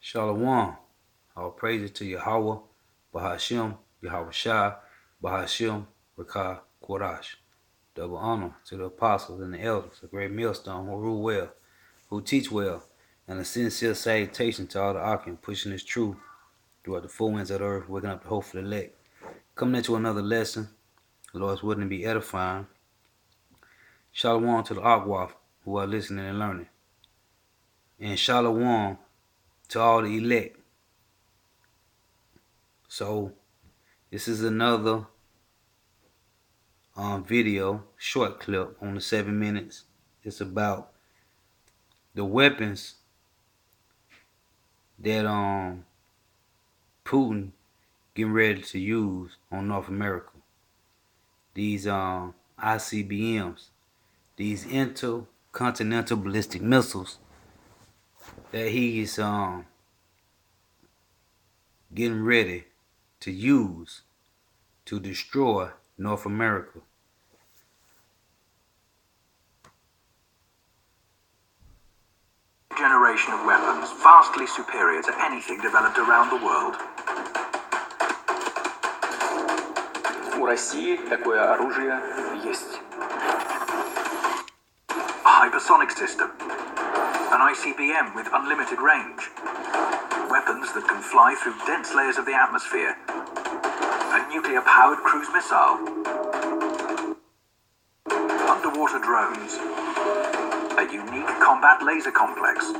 Shalom. All praises to Yahweh, Bahashem, Yahweh Shai, Bahashem, Rakah, Kodash. Double honor to the apostles and the elders, a great millstone who rule well, who teach well, and a sincere salutation to all the Akim pushing this truth throughout the four winds of the earth, waking up the hopeful elect. Coming into another lesson, the Lord's willing to be edifying. Shalom to the Akwaf who are listening and learning. And Shalom to all the elect. So, this is another video, short clip on the 7 minutes. It's about the weapons that Putin getting ready to use on North America. These ICBMs, these intercontinental ballistic missiles that he is getting ready to use to destroy North America. Generation of weapons vastly superior to anything developed around the world. У России такое оружие есть. A hypersonic system, an ICBM with unlimited range, weapons that can fly through dense layers of the atmosphere, a nuclear-powered cruise missile, underwater drones, a unique combat laser complex.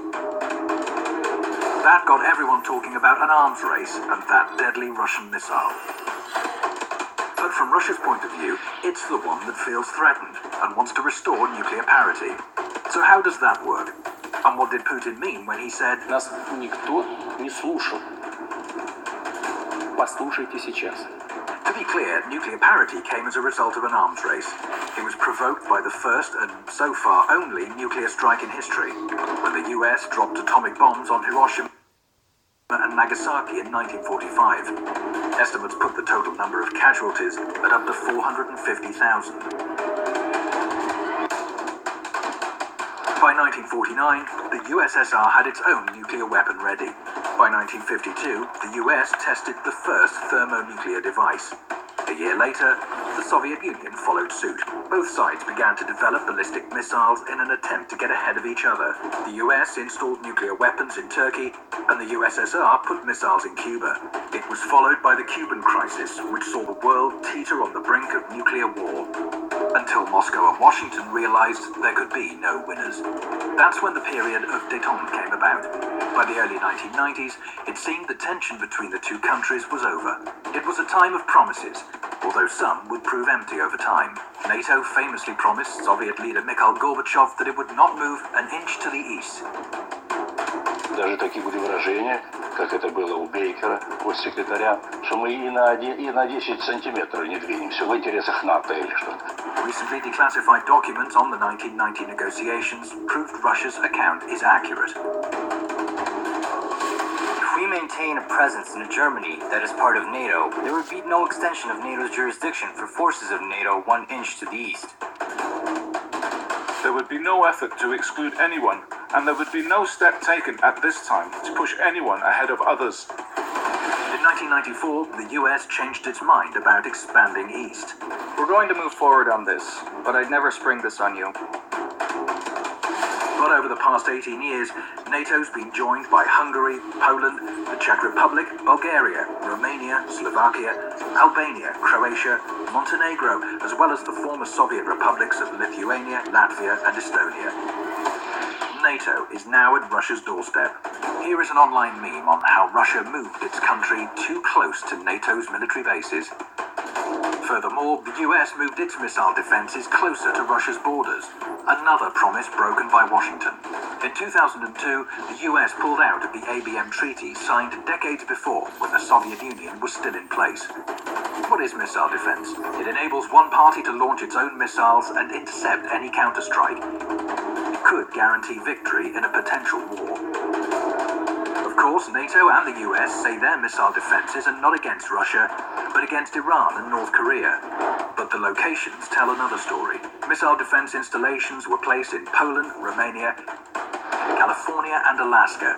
That got everyone talking about an arms race and that deadly Russian missile. But from Russia's point of view, it's the one that feels threatened and wants to restore nuclear parity. So how does that work? And what did Putin mean when he said, Нас никто не слушал. Послушайте сейчас. To be clear, nuclear parity came as a result of an arms race. It was provoked by the first and so far only nuclear strike in history, when the US dropped atomic bombs on Hiroshima and Nagasaki in 1945. Estimates put the total number of casualties at up to 450,000. By 1949, the USSR had its own nuclear weapon ready. By 1952, the US tested the first thermonuclear device. A year later, the Soviet Union followed suit. Both sides began to develop ballistic missiles in an attempt to get ahead of each other. The US installed nuclear weapons in Turkey, and the USSR put missiles in Cuba. It was followed by the Cuban crisis, which saw the world teeter on the brink of nuclear war, until Moscow and Washington realized there could be no winners. That's when the period of détente came about. By the early 1990s, it seemed the tension between the two countries was over. It was a time of promises, although some would prove empty over time. NATO famously promised Soviet leader Mikhail Gorbachev that it would not move an inch to the east. Даже такие были выражения, как это было у Бейкера, госсекретаря, что мы и на 10 сантиметров не двинемся в интересах НАТО или что-то. Recently declassified documents on the 1990 negotiations proved Russia's account is accurate. If we maintain a presence in Germany that is part of NATO, there would be no extension of NATO's jurisdiction for forces of NATO 1 inch to the east. There would be no effort to exclude anyone, and there would be no step taken at this time to push anyone ahead of others. In 1994, the US changed its mind about expanding east. We're going to move forward on this, but I'd never spring this on you. But over the past 18 years, NATO's been joined by Hungary, Poland, the Czech Republic, Bulgaria, Romania, Slovakia, Albania, Croatia, Montenegro, as well as the former Soviet republics of Lithuania, Latvia, and Estonia. NATO is now at Russia's doorstep. Here is an online meme on how Russia moved its country too close to NATO's military bases. Furthermore, the US moved its missile defenses closer to Russia's borders, another promise broken by Washington. In 2002, the US pulled out of the ABM Treaty signed decades before when the Soviet Union was still in place. What is missile defense? It enables one party to launch its own missiles and intercept any counterstrike. It could guarantee victory in a potential war. Of course, NATO and the US say their missile defenses are not against Russia, but against Iran and North Korea. But the locations tell another story. Missile defense installations were placed in Poland, Romania, California, and Alaska.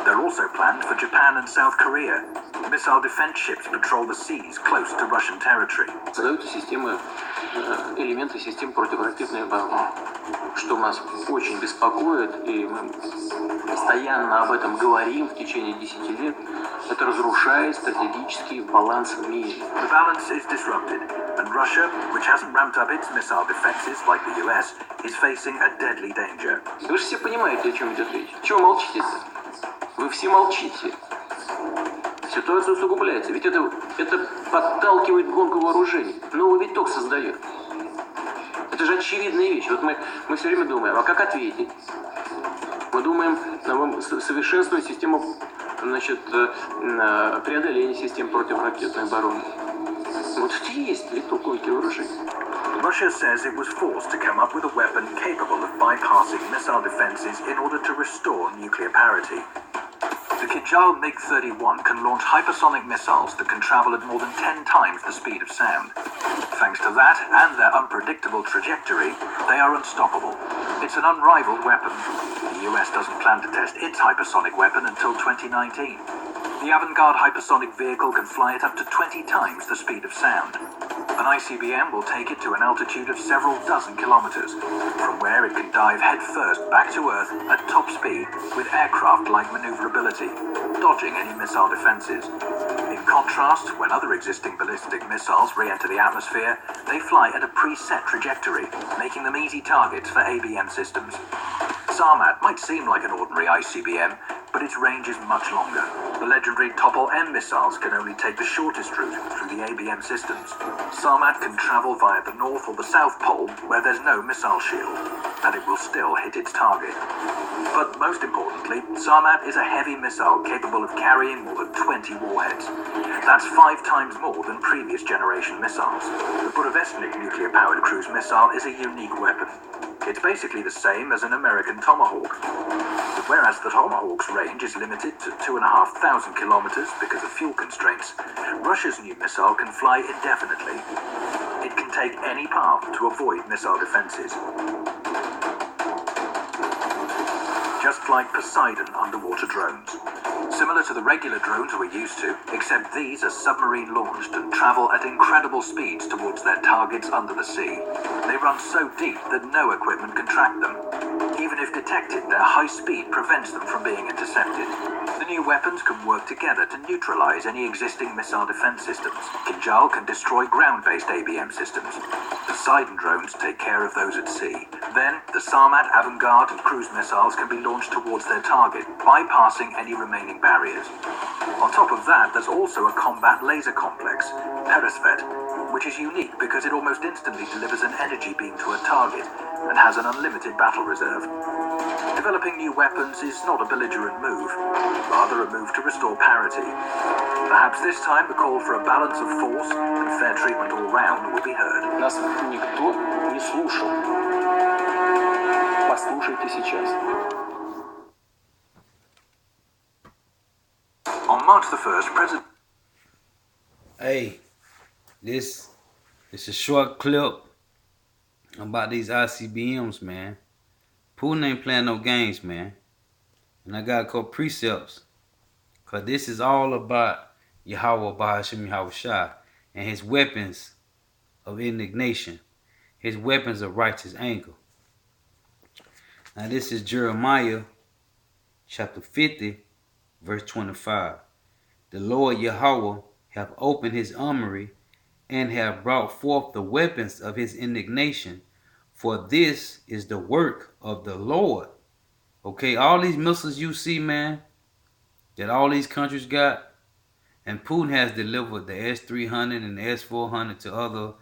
They're also planned for Japan and South Korea. Missile defense ships patrol the seas close to Russian territory. Создаются системы, элементы систем противоракетной обороны, что нас очень беспокоит, и мы постоянно об этом говорим в течение 10 лет. Это разрушает стратегический баланс в мире. The balance is disrupted, and Russia, which hasn't ramped up its missile defenses like the US, is facing a deadly danger. Вы же все понимаете, о чем идет речь. Чего молчите-то? Вы все молчите. Ситуация усугубляется. Ведь это подталкивает гонку вооружений. Новый виток создает. Это же очевидная вещь. Вот мы все время думаем, а как ответить? Мы думаем, совершенствовать систему, преодоления систем противоракетной обороны. Вот это и есть виток гонки вооружений. Russia says it was forced to come up with a weapon capable of bypassing missile defenses in order to restore nuclear parity. The Kinjal MiG-31 can launch hypersonic missiles that can travel at more than 10 times the speed of sound. Thanks to that and their unpredictable trajectory, they are unstoppable. It's an unrivaled weapon. The US doesn't plan to test its hypersonic weapon until 2019. The Avangard hypersonic vehicle can fly at up to 20 times the speed of sound. An ICBM will take it to an altitude of several dozen kilometers, from where it can dive headfirst back to Earth at top speed with aircraft-like maneuverability, dodging any missile defenses. In contrast, when other existing ballistic missiles re-enter the atmosphere, they fly at a preset trajectory, making them easy targets for ABM systems. Sarmat might seem like an ordinary ICBM, but its range is much longer. The legendary Topol-M missiles can only take the shortest route through the ABM systems. Sarmat can travel via the North or the South Pole, where there's no missile shield, and it will still hit its target. But most importantly, Sarmat is a heavy missile capable of carrying more than 20 warheads. That's 5 times more than previous generation missiles. The Burevestnik nuclear-powered cruise missile is a unique weapon. It's basically the same as an American Tomahawk. But whereas the Tomahawk's range is limited to 2,500 kilometers because of fuel constraints, Russia's new missile can fly indefinitely. It can take any path to avoid missile defenses. Just like Poseidon underwater drones. Similar to the regular drones we're used to, except these are submarine launched and travel at incredible speeds towards their targets under the sea. They run so deep that no equipment can track them. Even if detected, their high speed prevents them from being intercepted. The new weapons can work together to neutralize any existing missile defense systems. Kinjal can destroy ground-based ABM systems. Poseidon drones take care of those at sea. Then, the Sarmat, Avangard, and cruise missiles can be launched towards their target, bypassing any remaining barriers. On top of that, there's also a combat laser complex, Perisvet, which is unique because it almost instantly delivers an energy beam to a target and has an unlimited battle reserve. Developing new weapons is not a belligerent move, rather a move to restore parity. Perhaps this time the call for a balance of force and fair treatment all round will be heard. Нас никто не слушал. Послушайте сейчас. On March the 1st, President... Hey, this is a short clip about these ICBMs, man. Putin ain't playing no games, man. And I got a couple precepts. Because this is all about Yahweh Bahashim Yahweh Shah and his weapons of indignation, his weapons of righteous anger. Now this is Jeremiah chapter 50, verse 25. The Lord Yahweh hath opened his armory and have brought forth the weapons of his indignation, for this is the work of the Lord. Okay, all these missiles you see, man, that all these countries got, and Putin has delivered the S-300 and the S-400 to other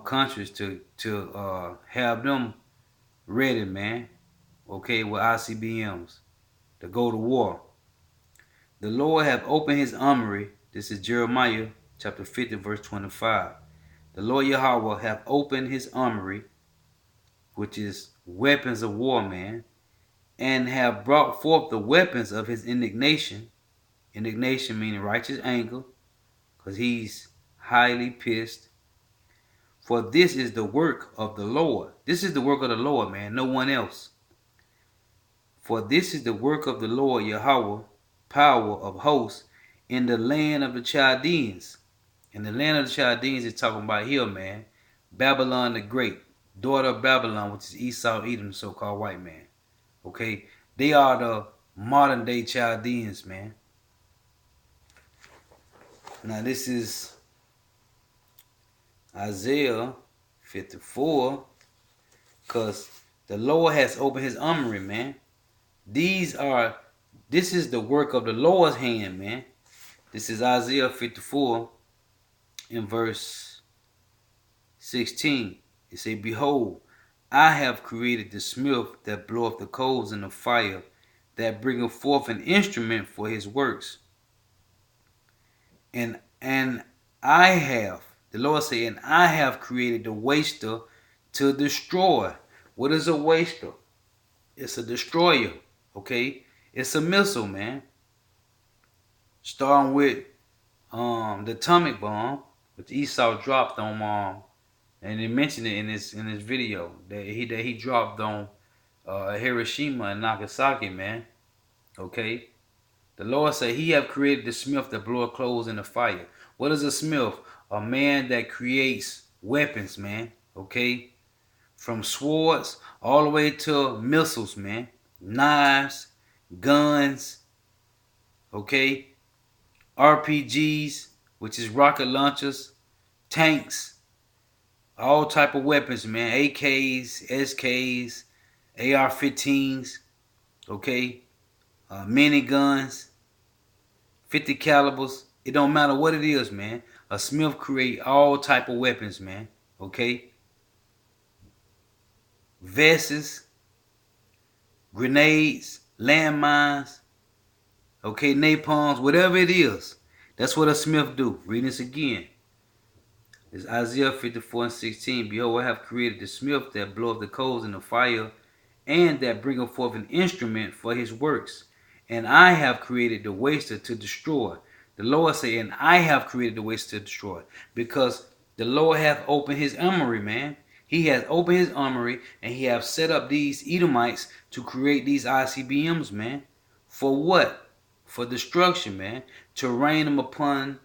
countries to have them ready, man, okay, with ICBMs to go to war. The Lord hath opened his armory. This is Jeremiah chapter 50, verse 25. The Lord Yahweh hath opened his armory, which is weapons of war, man, and have brought forth the weapons of his indignation. Indignation meaning righteous anger, because he's highly pissed. For this is the work of the Lord. This is the work of the Lord, man, no one else. For this is the work of the Lord Yahweh, power of hosts in the land of the Chaldeans. In the land of the Chaldeans, it's talking about here, man. Babylon the Great, daughter of Babylon, which is Esau, Edom, the so-called white man. Okay, they are the modern day Chaldeans, man. Now this is Isaiah 54, because the Lord has opened his armory, man. This is the work of the Lord's hand, man. This is Isaiah 54 in verse 16. It say, behold, I have created the smith that bloweth the coals in the fire, that bringeth forth an instrument for his works. And I have, the Lord say, and I have created the waster to destroy. What is a waster? It's a destroyer, okay? It's a missile, man. Starting with the atomic bomb, which Esau dropped on and he mentioned it in his video that he dropped on Hiroshima and Nagasaki, man. Okay? The Lord said he have created the smith that bloweth clothes in the fire. What is a smith? A man that creates weapons, man. Okay? From swords all the way to missiles, man. Knives, guns, okay? RPGs, which is rocket launchers, tanks, all type of weapons, man. AKs, SKs, AR-15s, okay? Miniguns, 50 calibers. It don't matter what it is, man. A smith create all type of weapons, man. Okay? Vests, grenades, landmines, okay, napalms, whatever it is. That's what a smith do. Read this again. It's Isaiah 54 and 16. Behold, I have created the smith that bloweth the coals in the fire, and that bringeth forth an instrument for his works. And I have created the waster to destroy. The Lord say, and I have created the waster to destroy. Because the Lord hath opened his armory, man. He has opened his armory, and he have set up these Edomites to create these ICBMs, man. For what? For destruction, man. To rain them upon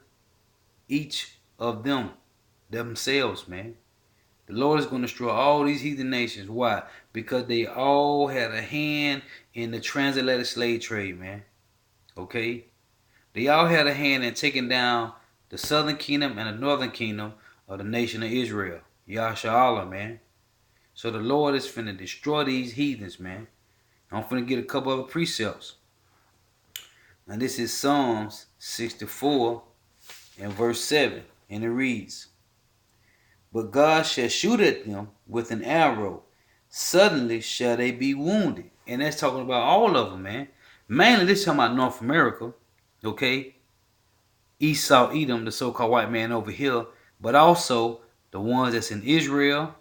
each of them, themselves, man. The Lord is going to destroy all these heathen nations. Why? Because they all had a hand in the transatlantic slave trade, man. Okay? They all had a hand in taking down the southern kingdom and the northern kingdom of the nation of Israel. Yasha, man. So the Lord is finna destroy these heathens, man. I'm finna get a couple other precepts. Now this is Psalms 64 and verse 7. And it reads, but God shall shoot at them with an arrow. Suddenly shall they be wounded. And that's talking about all of them, man. Mainly this talking about North America. Okay? Esau, Edom, the so-called white man over here. But also the ones that's in Israel.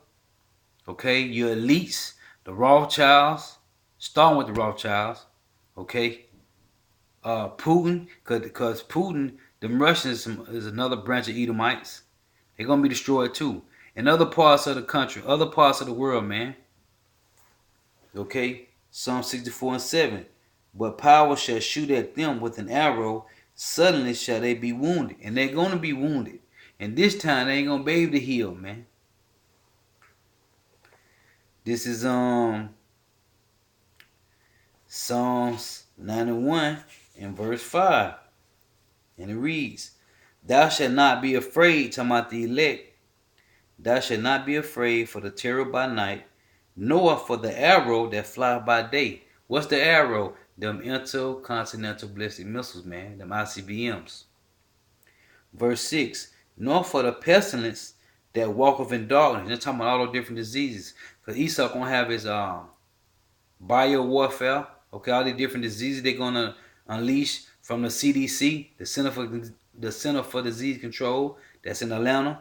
Okay? Your elites. The Rothschilds. Starting with the Rothschilds. Okay? Putin. Because Putin, the Russians is another branch of Edomites. They're going to be destroyed too. In other parts of the country, other parts of the world, man. Okay? Psalm 64 and 7. But power shall shoot at them with an arrow. Suddenly shall they be wounded. And they're going to be wounded. And this time they ain't going to be able to heal, man. This is Psalms 91 and verse 5. And it reads, thou shalt not be afraid, talking about the elect. Thou shalt not be afraid for the terror by night, nor for the arrow that fly by day. What's the arrow? Them intercontinental ballistic missiles, man. Them ICBMs. Verse 6. Nor for the pestilence that walketh in darkness. They're talking about all the different diseases. Because Esau going to have his bio warfare. Okay, all the different diseases they're going to unleash from the CDC, the Center for Disease Control, that's in Atlanta.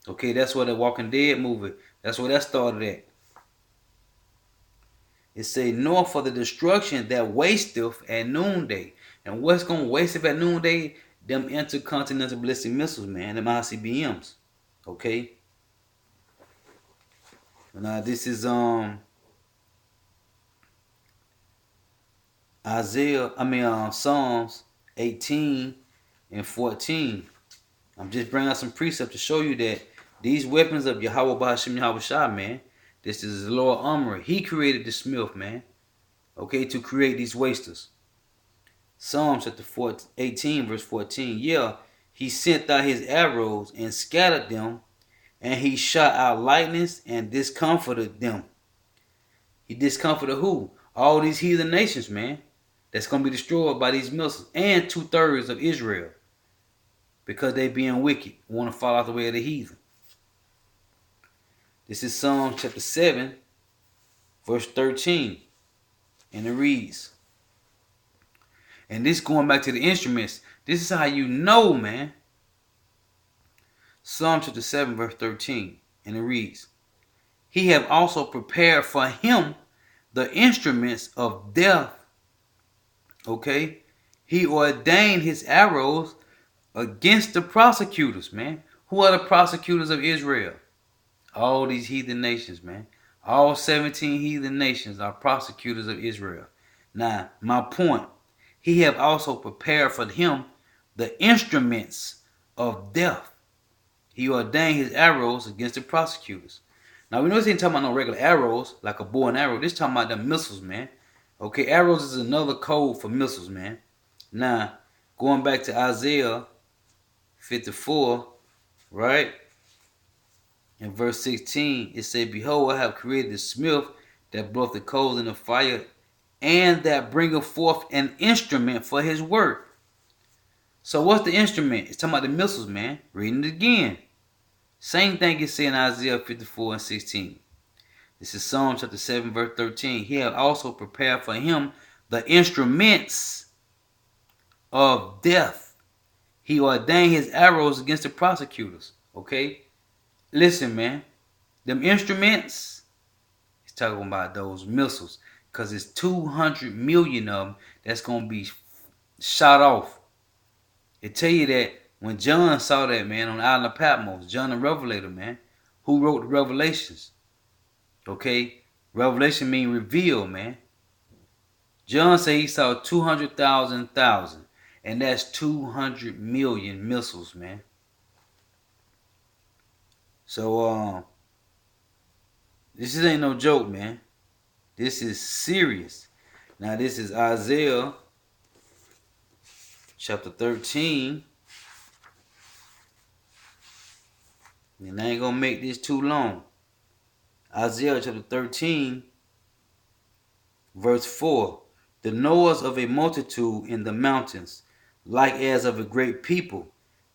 Okay, that's where the Walking Dead movie, that's where that started at. It say, nor for the destruction that wasteth at noonday. And what's going to waste at noonday? Them intercontinental ballistic missiles, man, them ICBMs. Okay. Now this is Psalms 18 and 14. I'm just bringing out some precepts to show you that these weapons of Yahweh Ba'ashem Yahweh Shah, man, this is the Lord Armorer. He created the smith, man, okay, to create these wasters. Psalms chapter 18, verse 14. Yeah, he sent out his arrows and scattered them, and he shot out lightnings and discomforted them. He discomforted who? All these heathen nations, man, that's going to be destroyed by these missiles, and 2/3 of Israel, because they being wicked, want to fall out the way of the heathen. This is Psalm chapter 7, verse 13. And it reads, and this going back to the instruments, this is how you know, man. Psalm chapter 7, verse 13. And it reads, he have also prepared for him the instruments of death. Okay? He ordained his arrows against the prosecutors, man. Who are the prosecutors of Israel? All these heathen nations, man. All 17 heathen nations are prosecutors of Israel. Now, my point, he have also prepared for him the instruments of death. He ordained his arrows against the prosecutors. Now, we know this ain't talking about no regular arrows, like a bow and arrow. This talking about the missiles, man. Okay, arrows is another code for missiles, man. Now, going back to Isaiah 54, right? In verse 16, it said, behold, I have created the smith that bloweth the coals in the fire, and that bringeth forth an instrument for his work. So what's the instrument? It's talking about the missiles, man. Reading it again. Same thing is said in Isaiah 54 and 16. This is Psalm chapter 7, verse 13. He have also prepared for him the instruments of death. He ordained his arrows against the prosecutors. Okay? Listen, man. Them instruments, he's talking about those missiles. Because it's 200 million of them that's going to be shot off. It tell you that when John saw that, man, on the island of Patmos, John the Revelator, man, who wrote the Revelations? Okay? Revelation mean reveal, man. John said he saw 200,000, and that's 200 million missiles, man. So, this ain't no joke, man. This is serious. Now, this is Isaiah chapter 13. And I ain't going to make this too long. Isaiah chapter 13, verse 4. The noise of a multitude in the mountains, like as of a great people,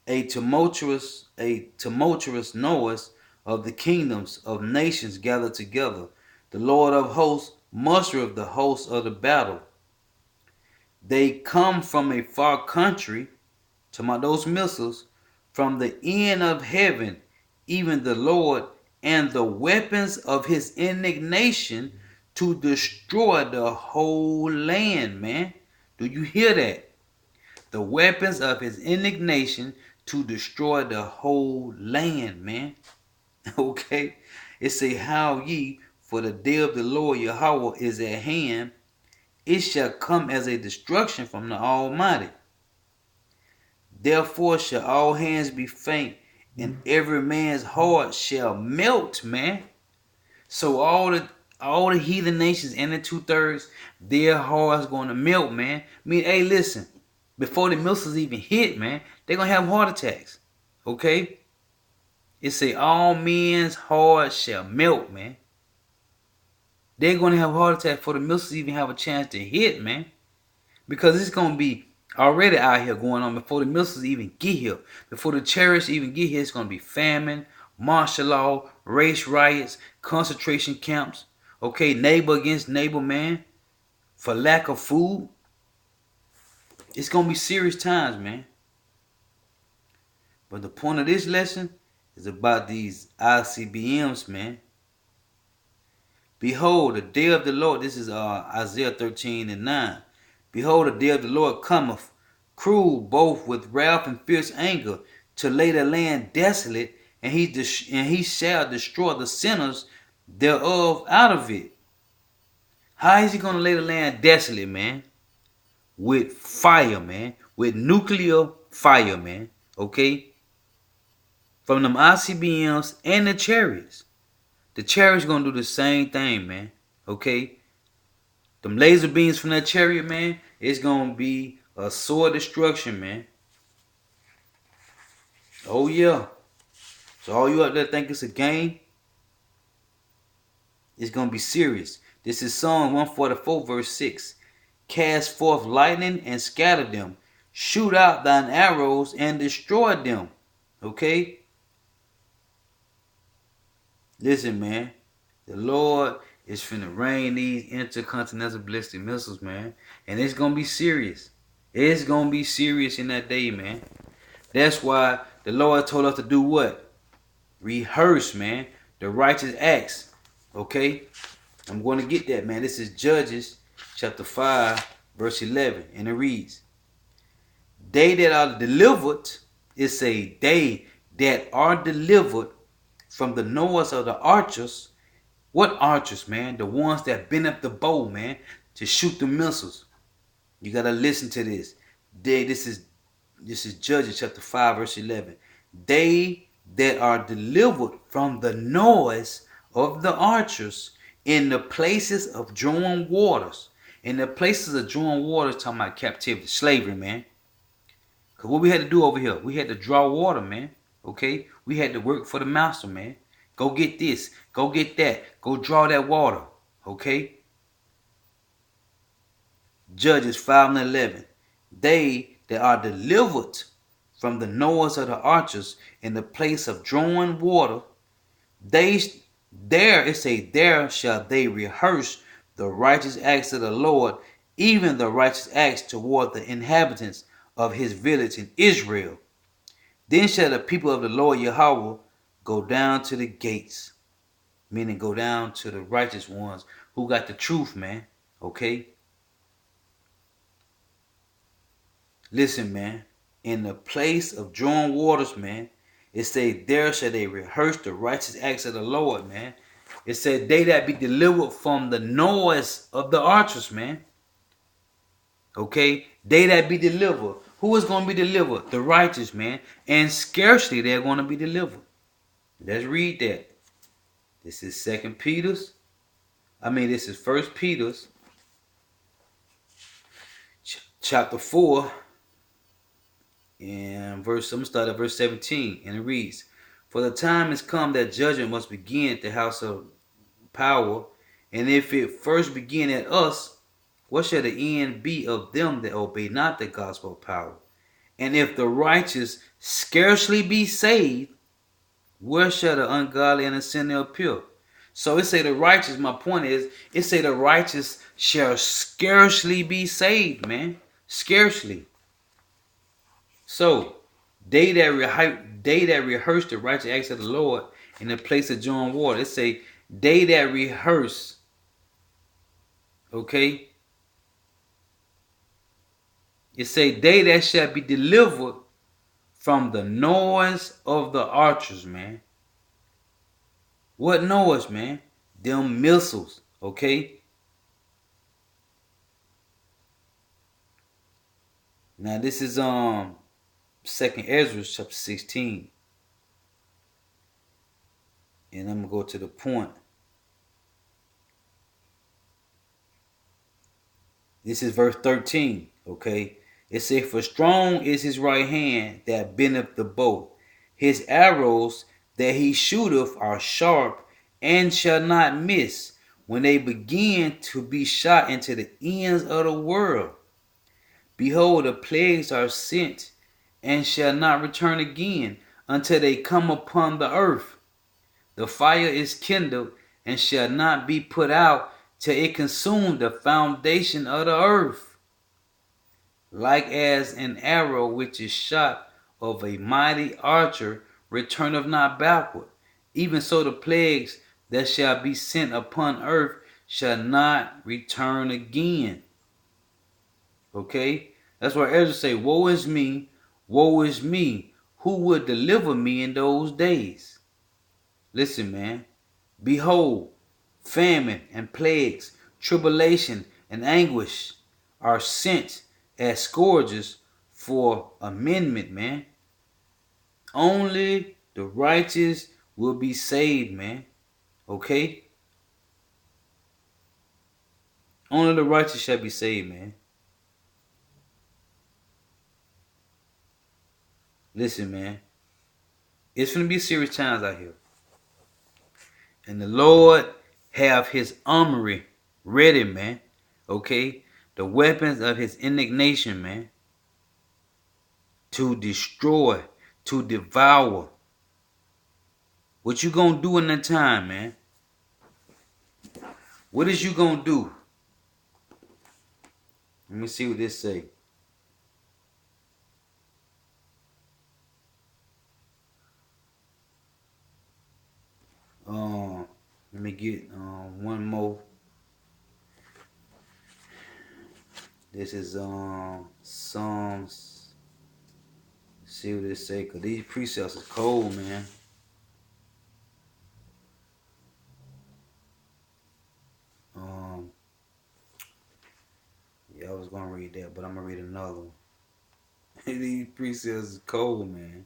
a tumultuous noise of the kingdoms of nations gathered together. The Lord of hosts mustereth the hosts of the battle. They come from a far country, to my those missiles, from the end of heaven, even the Lord, and the weapons of his indignation to destroy the whole land, man. Do you hear that? The weapons of his indignation to destroy the whole land, man. Okay? It say, how ye, for the day of the Lord Yahweh is at hand, it shall come as a destruction from the Almighty. Therefore shall all hands be faint, and every man's heart shall melt, man. So all the heathen nations and the 2/3, their hearts going to melt, man. I mean, hey, listen, before the missiles even hit, man, they're going to have heart attacks. Okay? It say all men's hearts shall melt, man. They're going to have heart attacks before the missiles even have a chance to hit, man. Because it's going to be already out here going on before the missiles even get here. Before the chariots even get here, it's going to be famine, martial law, race riots, concentration camps. Okay, neighbor against neighbor, man. For lack of food. It's going to be serious times, man. But the point of this lesson is about these ICBMs, man. Behold, the day of the Lord. This is Isaiah 13 and 9. Behold, the day of the Lord cometh, cruel both with wrath and fierce anger, to lay the land desolate, and he shall destroy the sinners thereof out of it. How is he going to lay the land desolate, man? with fire, man. With nuclear fire, man. Okay? From them ICBMs and the chariots. The chariots gonna do the same thing, man. Okay? Them laser beams from that chariot, man, it's gonna be a sword destruction, man. Oh yeah. So all you out there think it's a game, it's gonna be serious. This is Psalm 144, verse 6. Cast forth lightning and scatter them. Shoot out thine arrows and destroy them. Okay? Listen, man. The Lord is finna rain these intercontinental ballistic missiles, man. And it's gonna be serious. It's gonna be serious in that day, man. That's why the Lord told us to do what? Rehearse, man. The righteous acts. Okay? I'm going to get that, man. This is Judges chapter 5, verse 11. And it reads, they that are delivered, it's a they that are delivered from the noise of the archers. What archers, man? The ones that bend up the bow, man, to shoot the missiles. You got to listen to this. This is Judges chapter 5, verse 11. They that are delivered from the noise of the archers in the places of drawing waters. In the places of drawing waters, talking about captivity, slavery, man. Because what we had to do over here, we had to draw water, man. Okay? We had to work for the master, man. Go get this. Go get that. Go draw that water. Okay? Judges 5 and 11. They that are delivered from the noise of the archers in the place of drawing water, there shall they rehearse the righteous acts of the Lord, even the righteous acts toward the inhabitants of his village in Israel. Then shall the people of the Lord Yahweh go down to the gates, meaning go down to the righteous ones who got the truth, man. Okay? Listen, man. In the place of drawing waters, man, it said, there shall they rehearse the righteous acts of the Lord, man. It said, they that be delivered from the noise of the archers, man. Okay? They that be delivered. Who is going to be delivered? The righteous, man. And scarcely they're going to be delivered. Let's read that. This is 1 Peter's. This is 1 Peter's chapter 4. And I'm going to start at verse 17. And it reads, for the time is come that judgment must begin at the house of power. And if it first begin at us, what shall the end be of them that obey not the gospel of power? And if the righteous scarcely be saved, where shall the ungodly and the sinner appear? So it say the righteous, my point is, it say the righteous shall scarcely be saved, man. Scarcely. So, they that rehearse the righteous acts of the Lord in the place of drawing water. It say, they that rehearse. Okay? It say, they that shall be delivered from the noise of the archers, man. What noise, man? Them missiles, okay? Now this is 2nd Ezra chapter 16. And I'm going to go to the point. This is verse 13, okay? It says, for strong is his right hand that bendeth the bow. His arrows that he shooteth are sharp and shall not miss when they begin to be shot into the ends of the world. Behold, the plagues are sent and shall not return again until they come upon the earth. The fire is kindled and shall not be put out till it consume the foundation of the earth. Like as an arrow which is shot of a mighty archer returneth not backward, even so the plagues that shall be sent upon earth shall not return again. Okay? That's why Ezra say, woe is me, who would deliver me in those days? Listen, man. Behold, famine and plagues, tribulation and anguish are sent as scourges for amendment, man. Only the righteous will be saved, man. Okay? Only the righteous shall be saved, man. Listen, man. It's gonna be serious times out here. And the Lord have his armory ready, man. Okay? The weapons of his indignation, man. To destroy, to devour. What you gonna do in that time, man? What is you gonna do? Let me see what this say. Let me get one more. This is Psalms. Let's see what this say, cause these precepts is cold, man. Yeah, I was gonna read that, but I'm gonna read another one. These precepts is cold, man.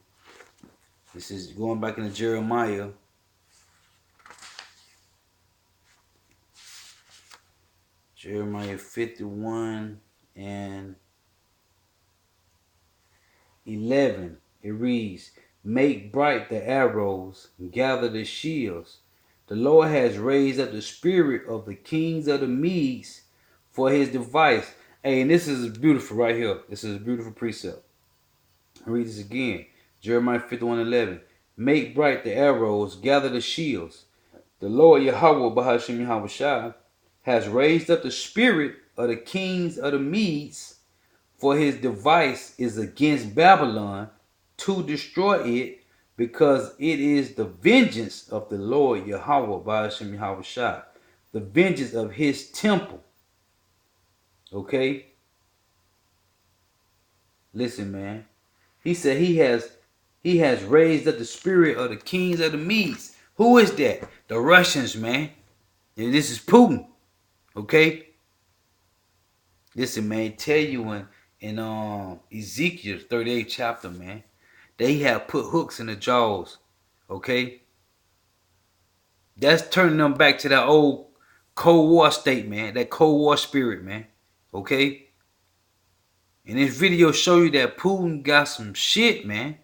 This is going back into Jeremiah. Jeremiah 51 and 11. It reads, "Make bright the arrows, and gather the shields. The Lord has raised up the spirit of the kings of the Medes for his device." Hey, and this is beautiful right here. This is a beautiful precept. I'll read this again. Jeremiah 51:11. "Make bright the arrows, gather the shields. The Lord Yahweh Bahashim Yahweh has raised up the spirit of the kings of the Medes, for his device is against Babylon to destroy it, because it is the vengeance of the Lord Yahweh Bahashim Yahweh, the vengeance of his temple." Okay? Listen, man. He said he has raised up the spirit of the kings of the Medes. Who is that? The Russians, man. And this is Putin. Okay? Listen, man, tell you in Ezekiel 38th chapter, man, they have put hooks in the jaws. Okay? That's turning them back to that old Cold War state, man. That Cold War spirit, man. Okay? And this video show you that Putin got some shit, man.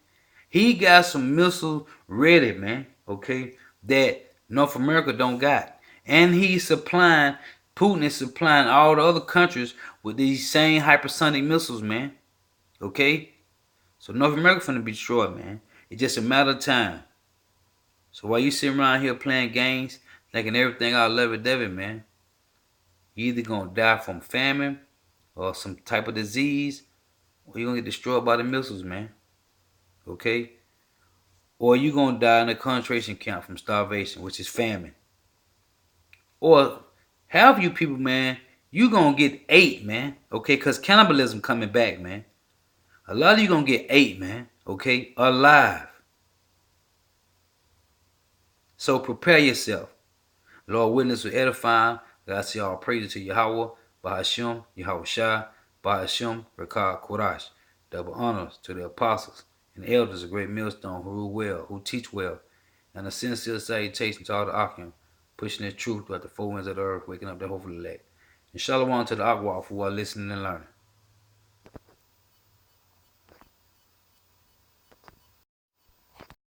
He got some missiles ready, man. Okay? That North America don't got. And Putin is supplying all the other countries with these same hypersonic missiles, man. Okay? So North America finna be destroyed, man. It's just a matter of time. So while you sitting around here playing games, thinking everything out lovey-dovey, man, you either gonna die from famine or some type of disease, or you're gonna get destroyed by the missiles, man. Okay? Or you're gonna die in a concentration camp from starvation, which is famine. Or half you people, man, you gonna get ate, man. Okay? Because cannibalism coming back, man. A lot of you gonna get ate, man. Okay? Alive. So prepare yourself. Lord, witness will edify. God say all praise to Yahweh, Bahashim, Yahweh Shai, Bahashim, Rekah Korash. Double honors to the apostles and elders of Great Millstone who rule well, who teach well, and a sincere salutation to all the Akim, pushing the truth throughout the four winds of the earth, waking up the hopeful elect. And shalom to the Akwaf who are listening and learning.